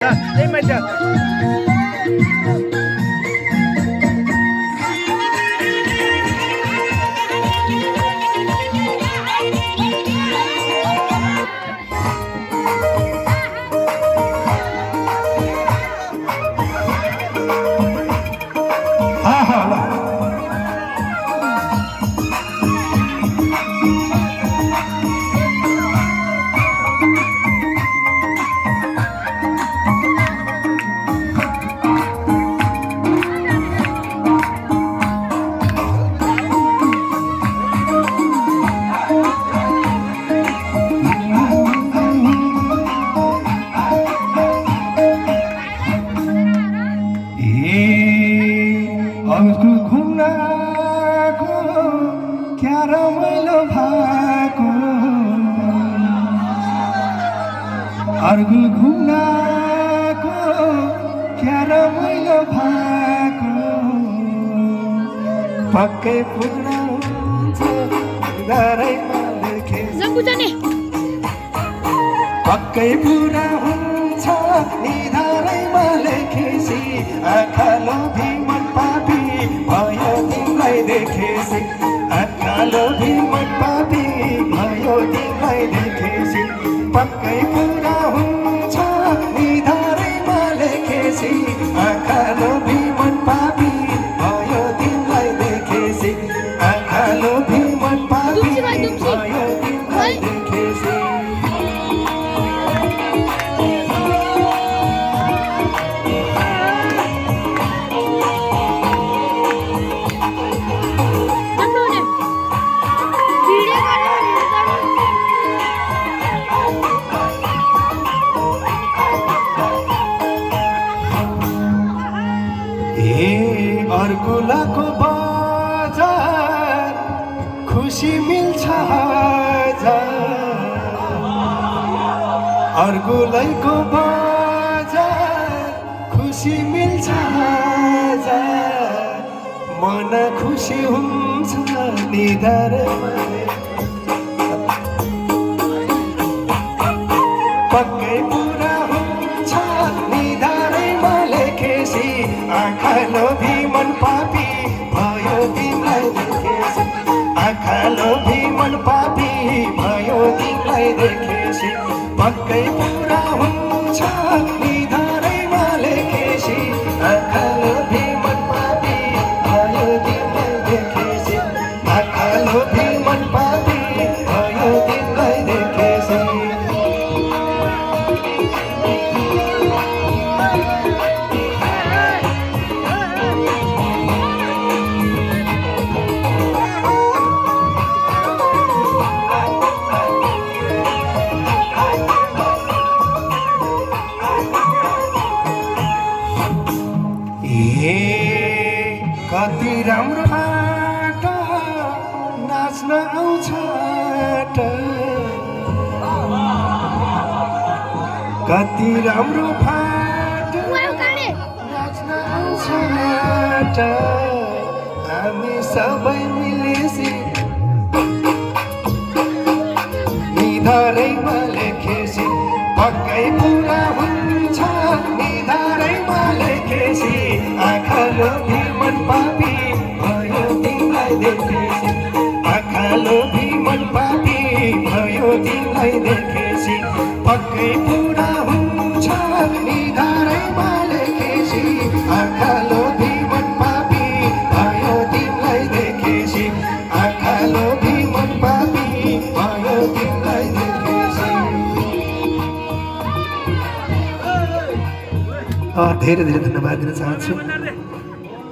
त्यही मान्छे क्या रमाइलो भएको अर्गुल घुम्नको क्या रमाइलो भएको पक्कै पुग्न हुन्छ निधारैमा लेखेसी पक्कै पुरा हुन्छ निधारैमा लेखेसी आँखा लोभी मन पापी भयो तिमीलाई देखेसी लोभी मन पापी भयो तिमीलाई देखेसी पक्कै पुरा हुन्छ निधारैमा लेखेसी आँखा लोभी मन पापी भयो तिमीलाई देखेसी आँखा लोभी मन पापी भयो तिमीलाई देखेसी अर्गुलाको बजार खुसी मिल्छ अर्गुलैको बजार खुसी मिल्छ मन खुसी हुन्छ निधारमा पक्कै पुरा हुन्छ निधारैमा लेखेसी आँखा लोभी मन पापी भयो तिमीलाई देखेसी आँखा लोभी मन पापी भयो तिमीलाई देखेसी पक्कै पुरा हुन्छ निधारैमा लेखेसी आँखा लोभी मन पापी भयो तिमीलाई देखेसी आँखा लोभी मन पापी भयो तिमीलाई देखेसी कति राम्रो फाट नाच्न आउँछ कति राम्रो फाट नाच्न आउँछ हामी सबै मिलेसी निधारैमा लेखेसी पक्कै पुरा हुन्छ निधारैमा लेखेसी आँखा लोभी मन पापी भयो तिमीलाई देखेसी आँखा लोभी मन पापी भयो तिमीलाई देखेसी पक्कै पुरा हुन्छ निधारैमा लेखेसी आँखा लोभी मन पापी भयो तिमीलाई देखेसी आँखा लोभी मन पापी भयो तिमीलाई देखेसी धेरै धेरै धन्यवाद दिन चाहन्छु।